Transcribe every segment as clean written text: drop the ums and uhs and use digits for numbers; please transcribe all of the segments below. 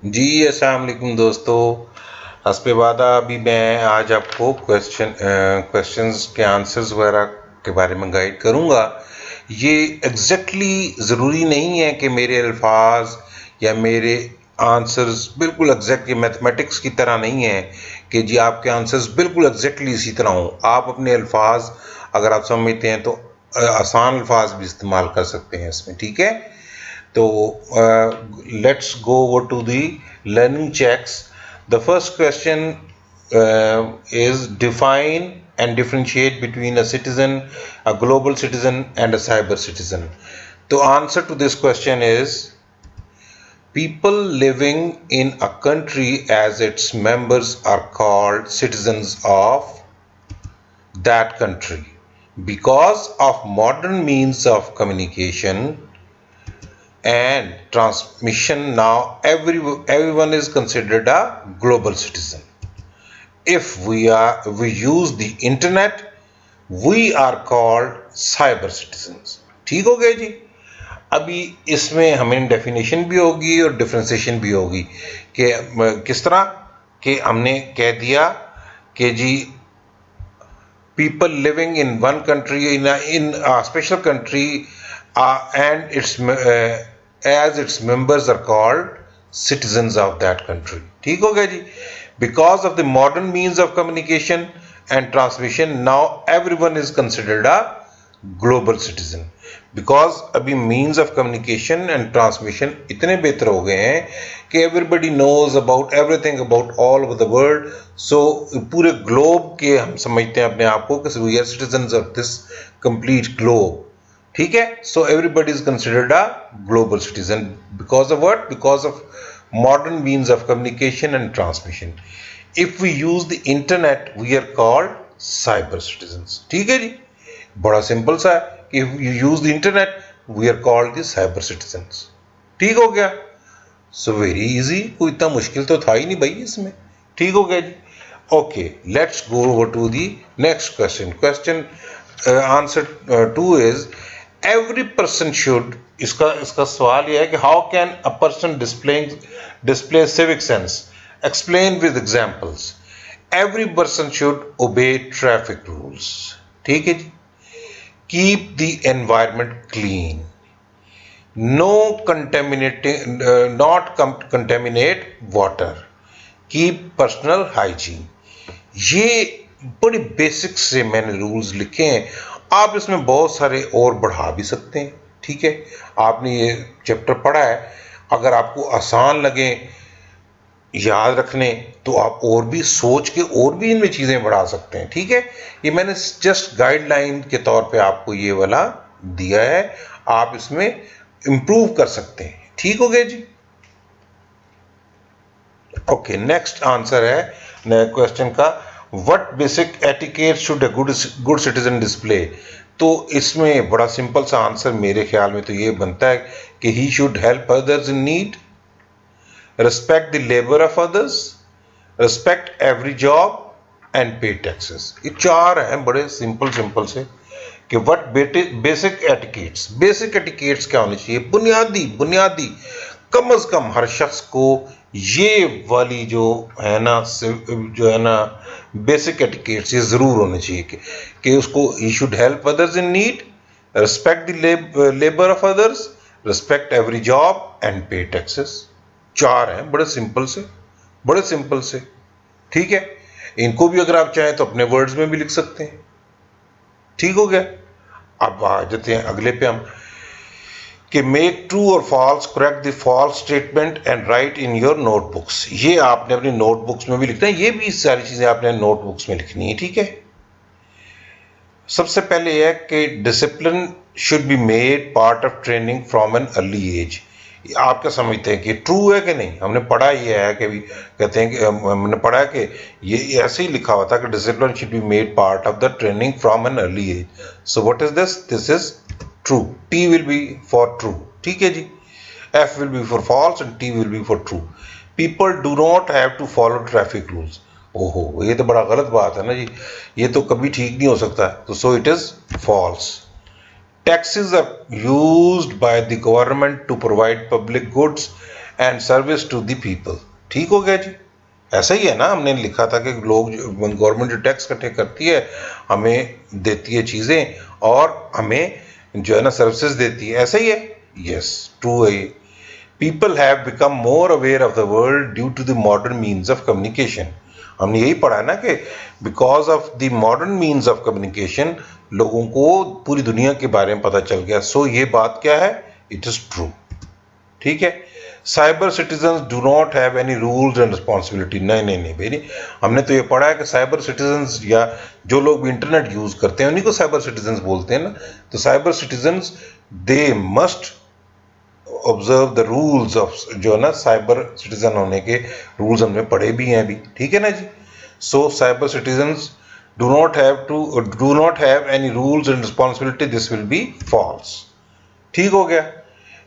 जी अस्सलाम वालेकुम दोस्तों। हस्बे वादा अभी मैं आज आपको क्वेश्चंस के आंसर्स वगैरह के बारे में गाइड करूंगा। ये एग्जैक्टली ज़रूरी नहीं है कि मेरे अल्फाज या मेरे आंसर्स बिल्कुल एग्जैक्ट मैथमेटिक्स की तरह नहीं है कि जी आपके आंसर्स बिल्कुल एग्जैक्टली इसी तरह हो। आप अपने अल्फाज अगर आप समझते हैं तो आसान अल्फाज भी इस्तेमाल कर सकते हैं इसमें, ठीक है। So let's go over to the learning checks. The first question is define and differentiate between a citizen, a global citizen, and a cyber citizen. The answer to this question is people living in a country as its members are called citizens of that country. Because of modern means of communication and transmission, now everyone is considered a global citizen. If we use the internet, we are called cyber citizens. ठीक हो गया जी। अभी इसमें हमें definition भी होगी और differentiation भी होगी कि किस तरह कि हमने कह दिया कि जी people living in one country in a special country and as its members are called citizens of that country. ठीक हो गया जी। Because of the modern means of communication and transmission, now everyone is considered a global citizen. Because अभी means of communication and transmission इतने बेहतर हो गए हैं कि everybody knows about everything about all over the world. So पूरे globe के हम समझते हैं अपने आप को कि we are citizens of this complete globe. ठीक है। So everybody is considered a global citizen because of what? Because of modern means of communication and transmission. If we use the internet, we are called cyber citizens. ठीक है जी। बड़ा simple सा है। If you use the internet, we are called the cyber citizens. ठीक हो गया। So very easy, कोई इतना मुश्किल तो था ही नहीं भाई इसमें। ठीक हो गया जी। Okay, let's go over to the next question. Answer 2 is every person should, इसका सवाल यह है कि how can a person display civic sense? Explain with examples. Every person should obey traffic rules. ठीक है जी। Keep the environment clean. Not contaminate water. Keep personal hygiene. ये बड़ी basic से मैंने रूल्स लिखे हैं। आप इसमें बहुत सारे और बढ़ा भी सकते हैं। ठीक है, आपने ये चैप्टर पढ़ा है, अगर आपको आसान लगे याद रखने तो आप और भी सोच के और भी इनमें चीज़ें बढ़ा सकते हैं। ठीक है, ये मैंने जस्ट गाइडलाइन के तौर पे आपको ये वाला दिया है, आप इसमें इम्प्रूव कर सकते हैं। ठीक हो गया जी। ओके, नेक्स्ट आंसर है क्वेश्चन का, what basic etiquette should a good citizen display. तो इसमें बड़ा सिंपल सा आंसर मेरे ख्याल में तो ये बनता है कि he should help others in need, respect the labor of others, respect every job and pay taxes. ये चार हैं बड़े सिंपल से कि व्हाट बेसिक एटिकेट्स क्या होने चाहिए, बुनियादी कम अज कम हर शख्स को ये वाली जो है ना बेसिक एटिकेट्स ये जरूर होने चाहिए कि उसको he should help others in need, respect the labour of others, respect every job and पे टैक्सेस। चार हैं बड़े सिंपल से। ठीक है, इनको भी अगर आप चाहें तो अपने वर्ड्स में भी लिख सकते हैं। ठीक हो गया। अब आ जाते हैं अगले पे हम कि मेक ट्रू और false, correct the false statement and write in your notebooks. ये आपने अपनी नोटबुक्स में भी लिखना है, ये भी सारी चीजें आपने नोटबुक्स में लिखनी है। ठीक है, सबसे पहले यह है कि discipline should be made part of training from an early age. आप क्या समझते हैं कि ट्रू है कि नहीं? हमने पढ़ा ये है कि भी कहते हैं कि हमने पढ़ा कि ये ऐसे ही लिखा हुआ था कि discipline should be made part of the training from an early age. So what is this is true. T will be for true. ठीक है जी। F will be for false and T will be for true. People do not have to follow traffic rules. ओहो, ये तो बड़ा गलत बात है ना जी, ये तो कभी ठीक नहीं हो सकता। तो so it is false. Taxes are used by the government to provide public goods and service to the people. ठीक हो गया जी, ऐसा ही है ना, हमने लिखा था कि लोग, गवर्नमेंट जो टैक्स इकट्ठे करती है हमें देती है चीज़ें और हमें जो है ना सर्विसेज देती है, ऐसा ही है। यस, ट्रू है ये। People have become more aware of the world due to the modern means of communication. हमने यही पढ़ा है ना कि because of the modern means of communication लोगों को पूरी दुनिया के बारे में पता चल गया। सो ये बात क्या है, इट इज ट्रू। ठीक है। Cyber citizens do not have any rules and responsibility. नहीं नहीं नहीं भाई, हमने तो ये पढ़ा है कि साइबर सिटीजन्स या जो लोग भी इंटरनेट यूज करते हैं उन्हीं को साइबर सिटीजन्स बोलते हैं ना। तो cyber citizens they must observe the rules of, जो है ना साइबर सिटीजन होने के रूल्स हमने पढ़े भी हैं अभी। ठीक है ना जी। So cyber citizens do not have any rules and responsibility, this will be false. ठीक हो गया।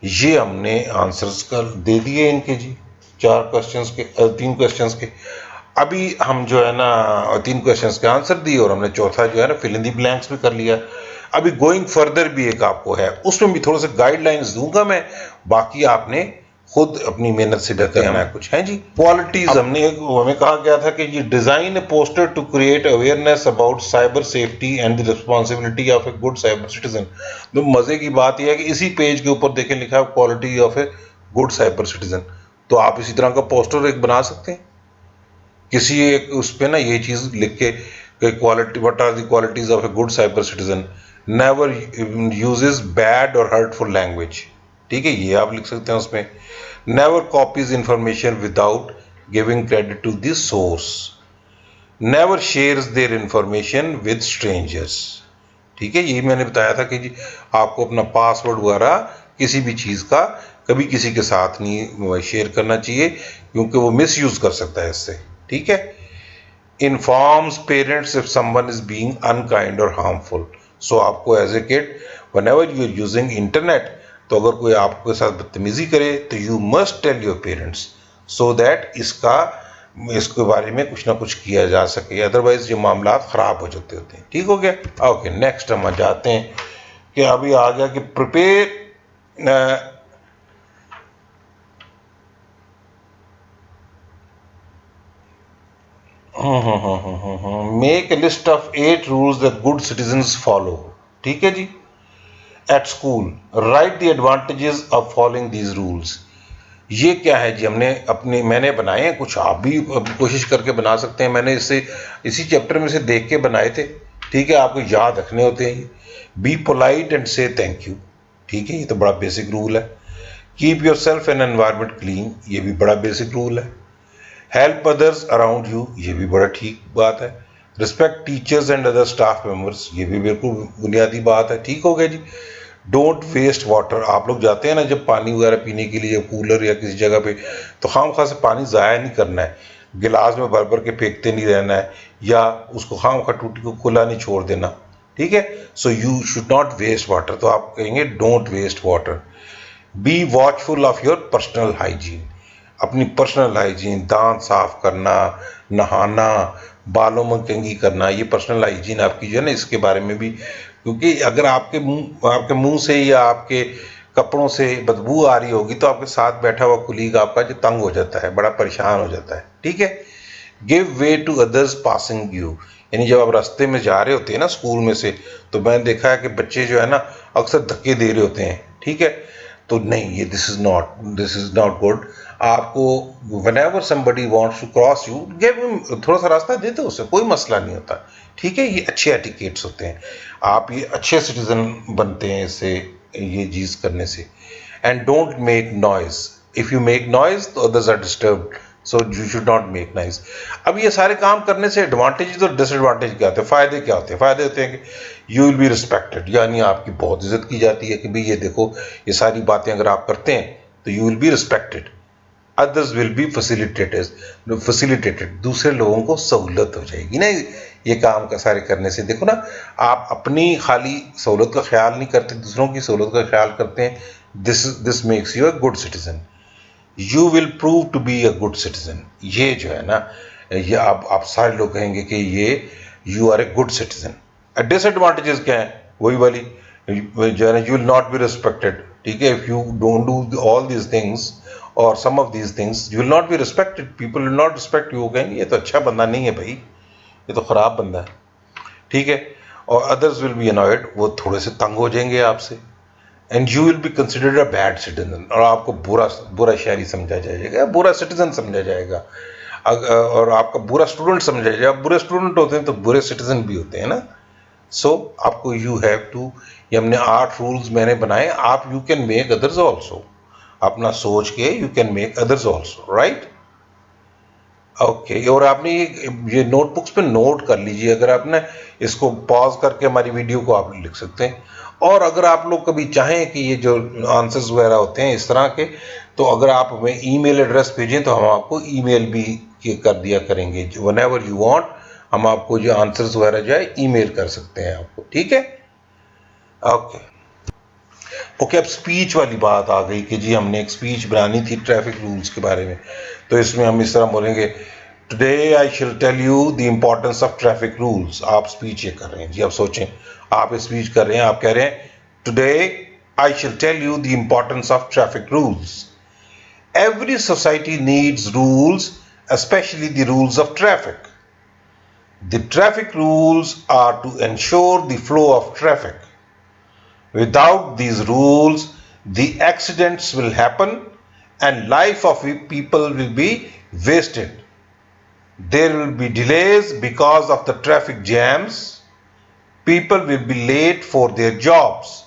ये हमने आंसर्स कर दे दिए इनके जी, 4 क्वेश्चंस के, 3 क्वेश्चंस के। अभी हम जो है ना 3 क्वेश्चंस के आंसर दिए और हमने चौथा जो है ना फिल इन द ब्लैंक्स भी कर लिया। अभी गोइंग फर्दर भी एक आपको है, उसमें भी थोड़ा सा गाइडलाइंस दूंगा मैं, बाकी आपने खुद अपनी मेहनत से करना है कुछ है जी। क्वालिटीज हमें कहा गया था कि ये design a poster to create awareness about cyber safety and the responsibility of a good cyber citizen. तो मजे की बात यह है कि इसी पेज के ऊपर देखें लिखा है quality of a good cyber citizen. तो आप इसी तरह का पोस्टर एक बना सकते हैं किसी एक उस पे ना ये चीज लिख के, quality, what are the qualities of a good cyber citizen, never uses bad और हर्टफुल लैंग्वेज। ठीक है, ये आप लिख सकते हैं उसमें। Never copies information without giving credit to the source, never shares their information with strangers. ठीक है, यही मैंने बताया था कि जी आपको अपना पासवर्ड वगैरह किसी भी चीज का कभी किसी के साथ नहीं शेयर करना चाहिए क्योंकि वो मिस यूज कर सकता है इससे। ठीक है। Informs parents if someone is being unkind और हार्मफुल। सो आपको as a kid whenever you are using internet, तो अगर कोई आपके साथ बदतमीजी करे तो you must tell your parents so that इसके बारे में कुछ ना कुछ किया जा सके, अदरवाइज ये मामला खराब हो जाते होते हैं। ठीक हो गया। ओके, नेक्स्ट हम जाते हैं कि अभी आ गया कि prepare make a list of 8 rules that good citizens follow. ठीक है जी। At school write the advantages of following these rules. ये क्या है जी, मैंने बनाए हैं कुछ, आप भी कोशिश करके बना सकते हैं। मैंने इसी चैप्टर में से देख के बनाए थे। ठीक है, आपको याद रखने होते हैं। बी पोलाइट एंड से थैंक यू। ठीक है, ये तो बड़ा बेसिक रूल है। Keep your self and environment clean, ये भी बड़ा बेसिक रूल है। हेल्प अदर्स अराउंड यू, ये भी बड़ा ठीक बात है। Respect teachers and other staff members, ये भी बिल्कुल बुनियादी बात है। ठीक हो गया जी। Don't waste water. आप लोग जाते हैं ना जब पानी वगैरह पीने के लिए कूलर या किसी जगह पे, तो खामखा से पानी ज़ाया नहीं करना है, गिलास में भर भर के फेंकते नहीं रहना है या उसको खामखा टूटी को खुला नहीं छोड़ देना। ठीक है। So you should not waste water, तो आप कहेंगे don't waste water. Be watchful of your personal hygiene. अपनी पर्सनल हाइजीन, दांत साफ करना, नहाना, बालों में कंघी करना, ये पर्सनल हाइजीन आपकी जो है ना, इसके बारे में भी, क्योंकि अगर आपके मुंह से या आपके कपड़ों से बदबू आ रही होगी तो आपके साथ बैठा हुआ कुलीग आपका जो तंग हो जाता है, बड़ा परेशान हो जाता है। ठीक है। Give way to others passing you, यानी जब आप रास्ते में जा रहे होते हैं ना स्कूल में से, तो मैंने देखा है कि बच्चे जो है ना अक्सर धक्के दे रहे होते हैं। ठीक है, तो नहीं, ये दिस इज नॉट गुड। आपको whenever somebody wants to cross you, give him, थोड़ा सा रास्ता दे दो उसे, कोई मसला नहीं होता। ठीक है, ये अच्छे एटिकेट्स होते हैं, आप ये अच्छे सिटीजन बनते हैं इससे, ये चीज करने से। And don't make noise, if you make noise तो others are disturbed, so you should not make noise. अब ये सारे काम करने से एडवांटेज और डिसएडवांटेज क्या होते हैं, फायदे क्या होते हैं? फायदे होते हैं कि यू विल बी रिस्पेक्टेड, यानी आपकी बहुत इज्जत की जाती है कि भाई ये देखो, ये सारी बातें अगर आप करते हैं तो you will be respected. Others will be facilitated, दूसरे लोगों को सहूलत हो जाएगी ना ये काम का सारे करने से। देखो ना, आप अपनी खाली सहूलत का ख्याल नहीं करते, दूसरों की सहूलत का ख्याल करते हैं। This makes you a good citizen. You will prove to be a good citizen. ये जो है ना, ये आप सारे लोग कहेंगे कि ये you are a good citizen. Disadvantages क्या है? वही वाली जो है ना, you will not be respected, ठीक है, if you don't do all these things और some of these things, you will not be respected, people will not respect you, कहेंगे ये तो अच्छा बंदा नहीं है भाई, ये तो खराब बंदा है, ठीक है। और अदर्स विल बी अनॉयड, वो थोड़े से तंग हो जाएंगे आपसे, and you will be considered a bad citizen, और आपको बुरा शहरी समझा जाएगा, बुरा सिटीजन समझा जाएगा, और आपका बुरा स्टूडेंट समझा जाएगा। बुरे स्टूडेंट होते हैं तो बुरे सिटीजन भी होते हैं ना। सो आपको यू हैव टू, ये हमने 8 रूल्स मैंने बनाए, आप you can make others also, अपना सोच के you can make others also, right. Okay, और आपने ये नोटबुक्स पे नोट कर लीजिए, अगर आपने इसको पॉज करके हमारी वीडियो को आप लिख सकते हैं। और अगर आप लोग कभी चाहें कि ये जो आंसर्स वगैरह होते हैं इस तरह के, तो अगर आप हमें ईमेल एड्रेस भेजें तो हम आपको ईमेल भी कर दिया करेंगे, व्हेनेवर यू वांट, हम आपको जो आंसर्स वगैरह जो है ईमेल कर सकते हैं आपको, ठीक है। ओके ओके, अब स्पीच वाली बात आ गई कि जी हमने एक स्पीच बनानी थी ट्रैफिक रूल्स के बारे में, तो इसमें हम इस तरह बोलेंगे, today I shall tell you the importance of traffic rules. आप स्पीच ये कर रहे हैं जी, आप सोचें, आप स्पीच कर रहे हैं, आप कह रहे हैं today I shall tell you the importance of traffic rules. Every society needs rules, especially the rules of traffic. The traffic rules are to ensure the flow of traffic. Without these rules, the accidents will happen and life of people will be wasted. There will be delays because of the traffic jams. People will be late for their jobs.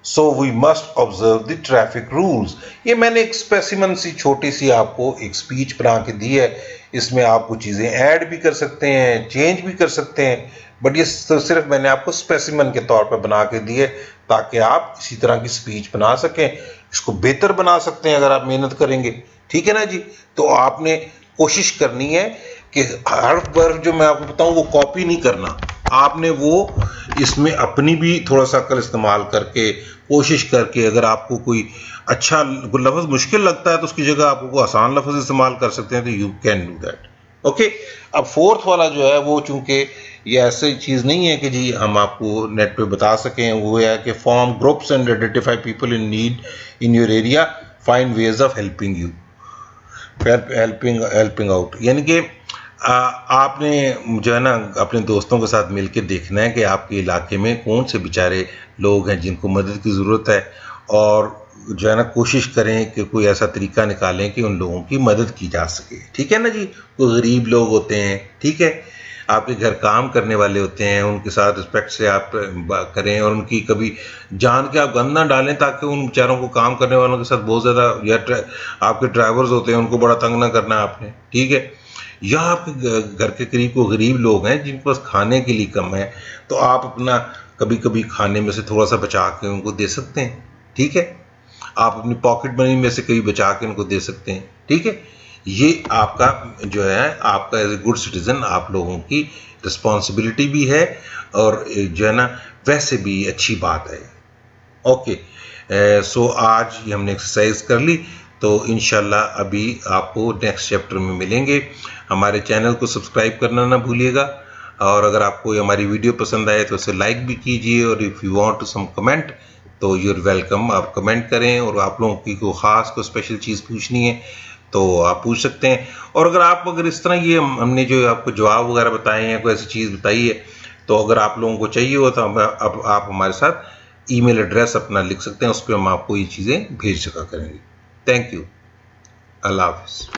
So we must observe the traffic rules. ये मैंने एक specimen सी छोटी सी आपको एक speech बना के दी है, इसमें आप कुछ चीज़ें ऐड भी कर सकते हैं, चेंज भी कर सकते हैं, बट ये सिर्फ मैंने आपको स्पेसिमन के तौर पर बना के दी है ताकि आप इसी तरह की स्पीच बना सकें, इसको बेहतर बना सकते हैं अगर आप मेहनत करेंगे, ठीक है ना जी। तो आपने कोशिश करनी है कि हर बार जो मैं आपको बताऊं वो कॉपी नहीं करना, आपने वो इसमें अपनी भी थोड़ा सा अकल इस्तेमाल करके, कोशिश करके, अगर आपको कोई अच्छा लफ्ज़ मुश्किल लगता है तो उसकी जगह आप वो आसान लफ्ज़ इस्तेमाल कर सकते हैं, तो you can do that. Okay, अब फोर्थ वाला जो है वो चूंकि ये ऐसी चीज़ नहीं है कि जी हम आपको नेट पे बता सकें, वो है कि form groups and identify people in need in your area, find ways of helping you, helping out, यानी कि आपने जो है ना अपने दोस्तों के साथ मिलकर देखना है कि आपके इलाके में कौन से बेचारे लोग हैं जिनको मदद की ज़रूरत है, और जो है ना कोशिश करें कि कोई ऐसा तरीका निकालें कि उन लोगों की मदद की जा सके, ठीक है ना जी। कोई गरीब लोग होते हैं, ठीक है, आपके घर काम करने वाले होते हैं, उनके साथ रिस्पेक्ट से आप करें, और उनकी कभी जान के आप गंद ना डालें ताकि उन बेचारों को काम करने वालों के साथ बहुत ज़्यादा, या आपके ड्राइवर्स होते हैं उनको बड़ा तंग ना करना आपने, ठीक है। या आपके घर के करीब को गरीब लोग हैं जिनके पास खाने के लिए कम है, तो आप अपना कभी कभी खाने में से थोड़ा सा बचा के उनको दे सकते हैं, ठीक है। आप अपनी पॉकेट मनी में से कभी बचा के उनको दे सकते हैं, ठीक है। ये आपका जो है, आपका एज ए गुड सिटीजन आप लोगों की रिस्पॉन्सिबिलिटी भी है, और जो है ना वैसे भी अच्छी बात है। ओके, सो आज ये हमने एक्सरसाइज कर ली, तो इंशाल्लाह अभी आपको नेक्स्ट चैप्टर में मिलेंगे। हमारे चैनल को सब्सक्राइब करना ना भूलिएगा, और अगर आपको हमारी वीडियो पसंद आए तो उसे लाइक भी कीजिए, और if you want to some comment तो यूर वेलकम, आप कमेंट करें, और आप लोगों की को ख़ास को स्पेशल चीज़ पूछनी है तो आप पूछ सकते हैं। और अगर इस तरह ये हमने जो आपको जवाब वगैरह बताए हैं, कोई ऐसी चीज़ बताई है, तो अगर आप लोगों को चाहिए हो तो अब आप हमारे साथ ईमेल एड्रेस अपना लिख सकते हैं, उस पर हम आपको ये चीज़ें भेज सका करेंगे। थैंक यू, अल्लाह हाफ़िज़।